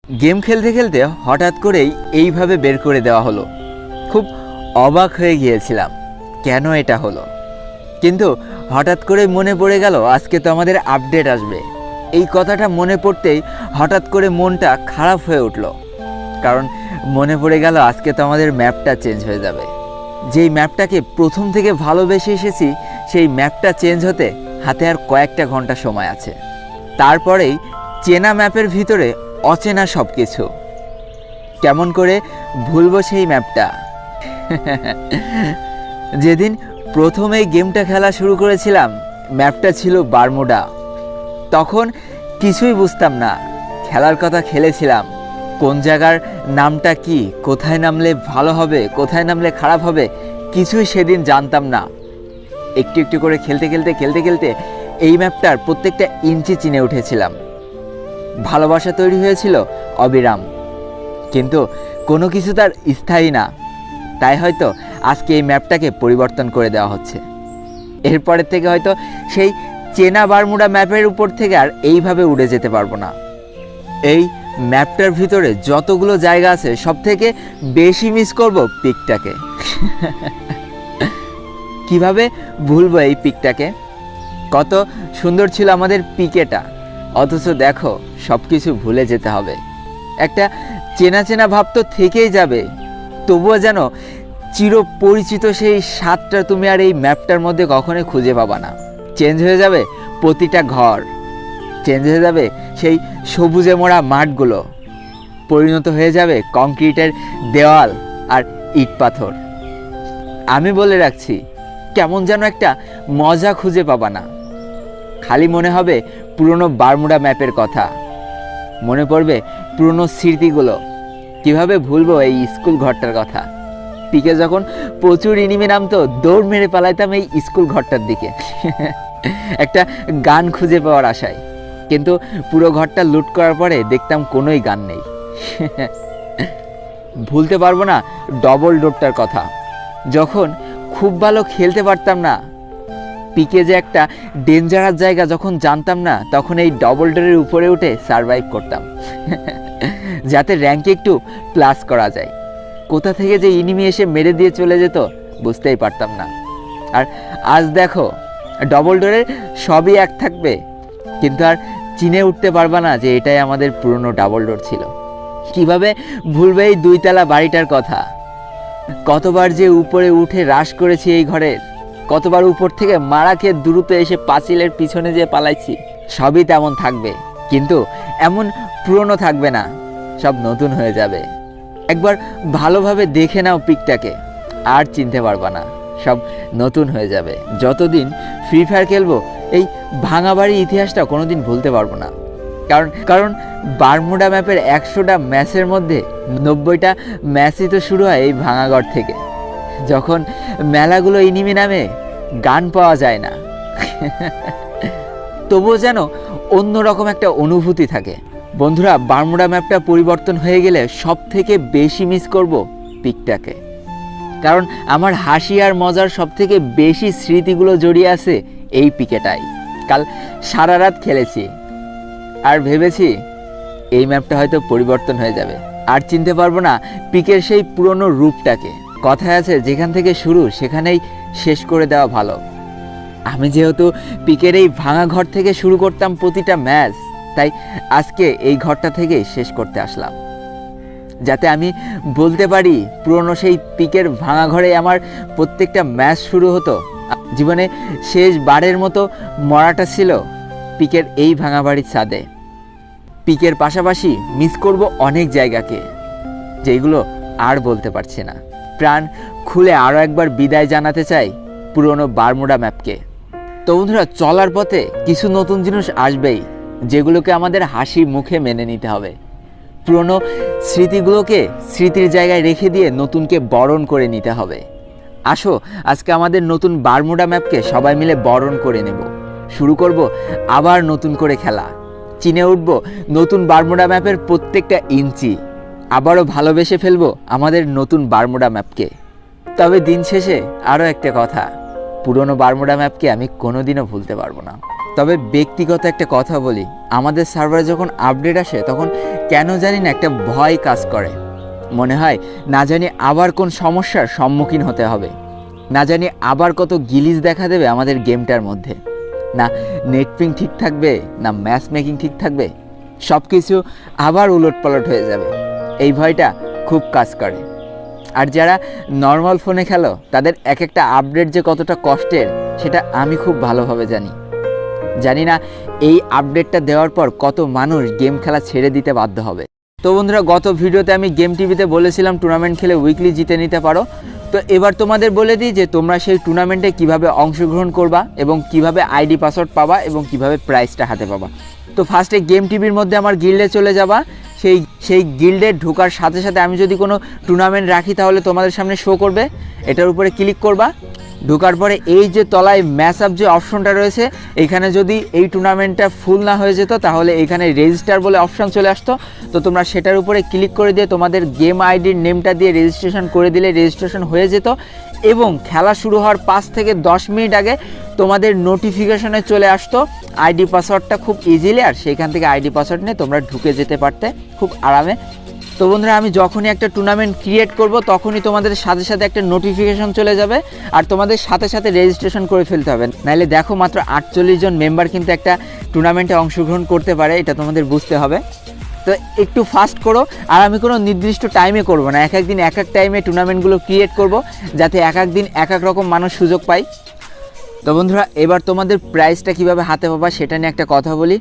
Game खेलते खेलते हठाৎ करेई এইভাবে বের করে দেওয়া হলো। খুব অবাক হয়ে গিয়েছিলাম কেন এটা হলো, কিন্তু হঠাৎ করে মনে পড়ে গেল আজকে তো আমাদের আপডেট আসবে। এই কথাটা মনে পড়তেই হঠাৎ করে মনটা খারাপ হয়ে উঠল, কারণ মনে পড়ে গেল আজকে তো আমাদের ম্যাপটা চেঞ্জ হয়ে যাবে। যেই ম্যাপটাকে প্রথম থেকে ভালোবেসে এসেছি সেই ম্যাপটা চেঞ্জ হতে হাতে আর কয়েকটা ঘন্টা সময় আছে। তারপরেই চেনা ম্যাপের ভিতরে অচেনা সব কিছু। কেমন করে ভুলবো সেই ম্যাপটা? যেদিন প্রথম এই গেমটা খেলা শুরু করেছিলাম ম্যাপটা ছিল বারমুডা। তখন কিছুই বুঝতাম না, খেলার কথা খেলেছিলাম, কোন জায়গার নামটা কি, কোথায় নামলে ভালো হবে, কোথায় নামলে খারাপ হবে, কিছুই সেদিন জানতাম না। একটু একটু করে খেলতে খেলতে এই ম্যাপটার প্রত্যেকটা ইঞ্চি চিনে উঠেছিলাম। ভালোবাসা তৈরি হয়েছিল অবিরাম, কিন্তু কোনো কিছু তার স্থায়ী না। তাই হয়তো আজকে এই ম্যাপটাকে পরিবর্তন করে দেওয়া হচ্ছে। এরপরের থেকে হয়তো সেই চেনা বারমুডা ম্যাপের উপর থেকে আর এইভাবে উড়ে যেতে পারবো না। এই ম্যাপটার ভিতরে যতগুলো জায়গা আছে সব থেকে বেশি মিস করব পিকটাকে। কিভাবে ভুলবো এই পিকটাকে? কত সুন্দর ছিল আমাদের পিকেটা, অথচ দেখো সব কিছু ভুলে যেতে হবে। একটা চেনা চেনা ভাব তো থেকেই যাবে, তবুও যেন চিরপরিচিত সেই স্বাদটা তুমি আর এই ম্যাপটার মধ্যে কখনোই খুঁজে পাবা না। চেঞ্জ হয়ে যাবে প্রতিটা ঘর, চেঞ্জ হয়ে যাবে সেই সবুজে মোড়া মাঠগুলো, পরিণত হয়ে যাবে কংক্রিটের দেওয়াল আর ইট পাথর। আমি বলে রাখছি, কেমন যেন একটা মজা খুঁজে পাবা না। খালি মনে হবে পুরনো বারমুডা ম্যাপের কথা, মনে পড়বে পুরনো স্মৃতিগুলো। কিভাবে ভুলবো এই স্কুল ঘরটার কথা? পিকে যখন প্রচুর এনিমি নামতো দৌড় মেরে পালাইতাম এই স্কুল ঘরটার দিকে, একটা গান খুঁজে পাওয়ার আশায়। কিন্তু পুরো ঘরটা লুট করার পরে দেখতাম কোনোই গান নেই। ভুলতে পারবো না ডবল ডোরটার কথা। যখন খুব ভালো খেলতে পারতাম না, পিকে যে একটা ডেঞ্জারাস জায়গা যখন জানতাম না, তখন এই ডবল ডোরের উপরে উঠে সারভাইভ করতাম, যাতে র্যাঙ্কে একটু প্লাস করা যায়। কোথা থেকে যে এনিমি এসে মেরে দিয়ে চলে যেত বুঝতেই পারতাম না। আর আজ দেখো ডবল ডোরের সবই এক থাকবে, কিন্তু আর চিনে উঠতে পারবা না যে এটাই আমাদের পুরনো ডাবল ডোর ছিল। কিভাবে ভুলবে এই দুইতলা বাড়িটার কথা? কতবার যে উপরে উঠে রাশ করেছি এই ঘরের, কতবার উপর থেকে মারা খেয়ে দ্রুত এসে পাঁচিলের পিছনে যে পালাইছি। সবই তেমন থাকবে, কিন্তু এমন পুরনো থাকবে না, সব নতুন হয়ে যাবে। একবার ভালোভাবে দেখে নাও পিকটাকে, আর চিনতে পারবা না, সব নতুন হয়ে যাবে। যতদিন ফ্রি ফায়ার খেলবো এই ভাঙা বাড়ির ইতিহাসটা কোনোদিন ভুলতে পারবো না। কারণ বারমুডা ম্যাপের 100টা ম্যাচের মধ্যে 90টা ম্যাচই তো শুরু হয় এই ভাঙাঘর থেকে, যখন মেলাগুলো এনিমি নামে গান পাওয়া যায় না। তবুও যেন অন্যরকম একটা অনুভূতি থাকে। বন্ধুরা, বারমুডা ম্যাপটা পরিবর্তন হয়ে গেলে সব থেকে বেশি মিস করব পিকটাকে, কারণ আমার হাসি আর মজার সব থেকে বেশি স্মৃতিগুলো জড়িয়ে আছে এই পিকেটাই। কাল সারা রাত খেলেছি আর ভেবেছি এই ম্যাপটা হয়তো পরিবর্তন হয়ে যাবে, আর চিনতে পারবো না পিকের সেই পুরনো রূপটাকে। কথায় আছে যেখান থেকে শুরু সেখানেই শেষ করে দেওয়া ভালো। আমি যেহেতু পিকের এই ভাঙা ঘর থেকে শুরু করতাম প্রতিটা ম্যাচ, তাই আজকে এই ঘরটা থেকে শেষ করতে আসলাম, যাতে আমি বলতে পারি পুরনো সেই পিকের ভাঙা ঘরে আমার প্রত্যেকটা ম্যাচ শুরু হতো। জীবনে শেষ বারের মতো মরাটা ছিল পিকের এই ভাঙা বাড়ির ছাদে। পিকের পাশাপাশি মিস করব অনেক জায়গাকে, যেগুলো আর বলতে পারছি না। প্রাণ খুলে আরও একবার বিদায় জানাতে চাই পুরনো বারমুডা ম্যাপকে। তো বন্ধুরা, চলার পথে কিছু নতুন জিনিস আসবেই, যেগুলোকে আমাদের হাসি মুখে মেনে নিতে হবে। পুরনো স্মৃতিগুলোকে স্মৃতির জায়গায় রেখে দিয়ে নতুনকে বরণ করে নিতে হবে। আসো আজকে আমাদের নতুন বারমুডা ম্যাপকে সবাই মিলে বরণ করে নেব। শুরু করব আবার নতুন করে খেলা, চিনে উঠব নতুন বারমুডা ম্যাপের প্রত্যেকটা ইঞ্চি, আবারও ভালোবেসে ফেলবো আমাদের নতুন বারমুডা ম্যাপকে। তবে দিন শেষে আরও একটা কথা, পুরনো বারমুডা ম্যাপকে আমি কোনোদিনও ভুলতে পারবো না। তবে ব্যক্তিগত একটা কথা বলি, আমাদের সার্ভারে যখন আপডেট আসে তখন কেন জানি না একটা ভয় কাজ করে। মনে হয় না জানি আবার কোন সমস্যার সম্মুখীন হতে হবে, না জানি আবার কত গিলিজ দেখা দেবে আমাদের গেমটার মধ্যে, না নেটপিং ঠিক থাকবে, না ম্যাচ মেকিং ঠিক থাকবে, সব কিছু আবার উলটপালট হয়ে যাবে। এই ভয়টা খুব কাজ করে। আর যারা নর্মাল ফোনে খেলো তাদের এক একটা আপডেট যে কতটা কষ্টের সেটা আমি খুব ভালোভাবে জানি না এই আপডেটটা দেওয়ার পর কত মানুষ গেম খেলা ছেড়ে দিতে বাধ্য হবে। তো বন্ধুরা, গত ভিডিওতে আমি গেম টিভিতে বলেছিলাম টুর্নামেন্ট খেলে উইকলি জিতে নিতে পারো। তো এবার তোমাদের বলে দিই যে তোমরা সেই টুর্নামেন্টে কিভাবে অংশগ্রহণ করবা এবং কিভাবে আইডি পাসওয়ার্ড পাবা এবং কিভাবে প্রাইজটা হাতে পাবা। তো ফার্স্টে গেম টিভির মধ্যে আমার গিল্ডে চলে যাবা। সেই গিল্ডে ঢোকার সাথে সাথে আমি যদি কোনো টুর্নামেন্ট রাখি তাহলে তোমাদের সামনে শো করবে, এটার উপরে ক্লিক করবা। ঢোকার পরে এই যে তলায় ম্যাচ আপ যে অপশনটা রয়েছে, এখানে যদি এই টুর্নামেন্টটা ফুল না হয়ে যেত তাহলে এখানে রেজিস্টার বলে অপশন চলে আসতো। তো তোমরা সেটার উপরে ক্লিক করে দিয়ে তোমাদের গেম আইডির নেমটা দিয়ে রেজিস্ট্রেশন করে দিলে রেজিস্ট্রেশন হয়ে যেত এবং খেলা শুরু হওয়ার 5 থেকে 10 মিনিট আগে তোমাদের নোটিফিকেশনে চলে আসতো আইডি পাসওয়ার্ডটা খুব ইজিলি, আর সেইখান থেকে আইডি পাসওয়ার্ড নিয়ে তোমরা ঢুকে যেতে পারতে খুব আরামে। তো বন্ধুরা, আমি যখনই একটা টুর্নামেন্ট ক্রিয়েট করব তখনই তোমাদের সাথে সাথে একটা নোটিফিকেশন চলে যাবে আর তোমাদের সাথে সাথে রেজিস্ট্রেশন করে ফেলতে হবে। নাহলে দেখো মাত্র 48 জন মেম্বার কিন্তু একটা টুর্নামেন্টে অংশগ্রহণ করতে পারে, এটা তোমাদের বুঝতে হবে। তো একটু ফাস্ট করো, আর আমি কোনো নির্দিষ্ট টাইমে করব না, এক এক দিন এক এক টাইমে টুর্নামেন্টগুলো ক্রিয়েট করব যাতে এক এক দিন এক এক রকম মানুষ সুযোগ পায়। তো বন্ধুরা, এবার তোমাদের প্রাইসটা কিভাবে হাতে পাবা সেটা নিয়ে একটা কথা বলি।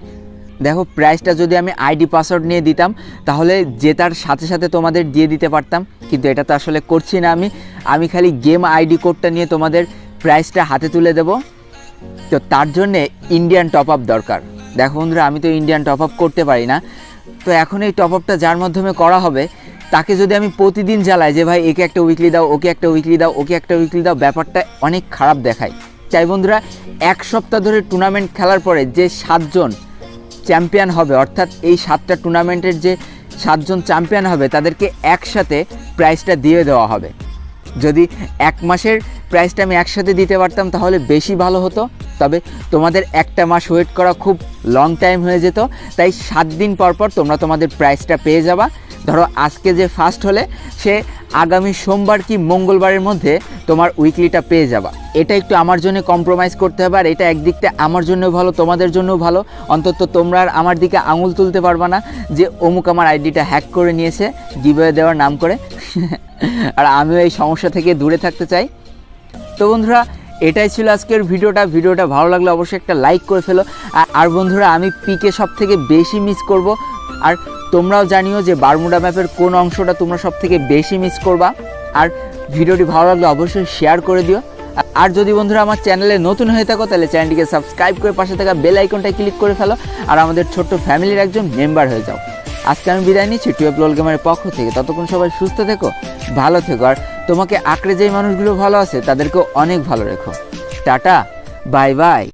দেখো, প্রাইসটা যদি আমি আইডি পাসওয়ার্ড নিয়ে দিতাম তাহলে জেতার সাথে সাথে তোমাদের দিয়ে দিতে পারতাম, কিন্তু এটা তো আসলে করছি না। আমি খালি গেম আইডি কোডটা নিয়ে তোমাদের প্রাইসটা হাতে তুলে দেব। তো তার জন্যে ইন্ডিয়ান টপ আপ দরকার। দেখো বন্ধুরা, আমি তো ইন্ডিয়ান টপ আপ করতে পারি না। তো এখন এই টপ আপটা যার মাধ্যমে করা হবে তাকে যদি আমি প্রতিদিন জ্বালাই যে ভাই একে একটা উইকলি দাও, ওকে একটা উইকলি দাও, ওকে একটা উইকলি দাও, ব্যাপারটা অনেক খারাপ দেখায়। চাই বন্ধুরা, এক সপ্তাহ ধরে টুর্নামেন্ট খেলার পরে যে 7 জন চ্যাম্পিয়ন হবে, অর্থাৎ এই 7টা টুর্নামেন্টের যে 7 জন চ্যাম্পিয়ন হবে তাদেরকে একসাথে প্রাইজটা দিয়ে দেওয়া হবে। যদি 1 মাসের প্রাইসটা আমি একসাথে দিতে পারতাম তাহলে বেশি ভালো হতো, তবে তোমাদের একটা মাস ওয়েট করা খুব লং টাইম হয়ে যেত। তাই 7 দিন পর পর তোমরা তোমাদের প্রাইসটা পেয়ে যাবা। ধরো আজকে যে ফার্স্ট হলে সে আগামী সোমবার কি মঙ্গলবারের মধ্যে তোমার উইকলিটা পেয়ে যাবা। এটা একটু আমার জন্য কম্প্রোমাইজ করতে হবে, আর এটা একদিক থেকে আমার জন্য ভালো, তোমাদের জন্যও ভালো। অন্তত তোমরা আর আমার দিকে আঙুল তুলতে পারবা না যে অমুক আমার আইডিটা হ্যাক করে নিয়েছে গিভওয়ে দেওয়ার নাম করে। আর আমিও এই সমস্যা থেকে দূরে থাকতে চাই। তো বন্ধুরা, এটাই ছিল আজকের ভিডিওটা ভালো লাগলে অবশ্যই একটা লাইক করে ফেলো। আর বন্ধুরা, আমি পিকে সব থেকে বেশি মিস করব, আর তোমরাও জানিও যে বারমুডা ম্যাপের কোন অংশটা তোমরা সব থেকে বেশি মিস করবা। আর ভিডিওটি ভালো লাগলে অবশ্যই শেয়ার করে দিও। আর যদি বন্ধুরা আমার চ্যানেলে নতুন হয়ে থাকো তাহলে চ্যানেলটিকে সাবস্ক্রাইব করে পাশে থাকা বেল আইকনটায় ক্লিক করে ফেলো আর আমাদের ছোট্ট ফ্যামিলির একজন মেম্বার হয়ে যাও। আজকে আমি বিদায় নিচ্ছি 12 লোল গেমারের পক্ষ থেকে। ততক্ষণ সবাই সুস্থ থেকো, ভালো থেকো, আর তোমাকে আঁকড়ে যেই মানুষগুলো ভালো আছে তাদেরকেও অনেক ভালো রেখো। Tata, bye bye.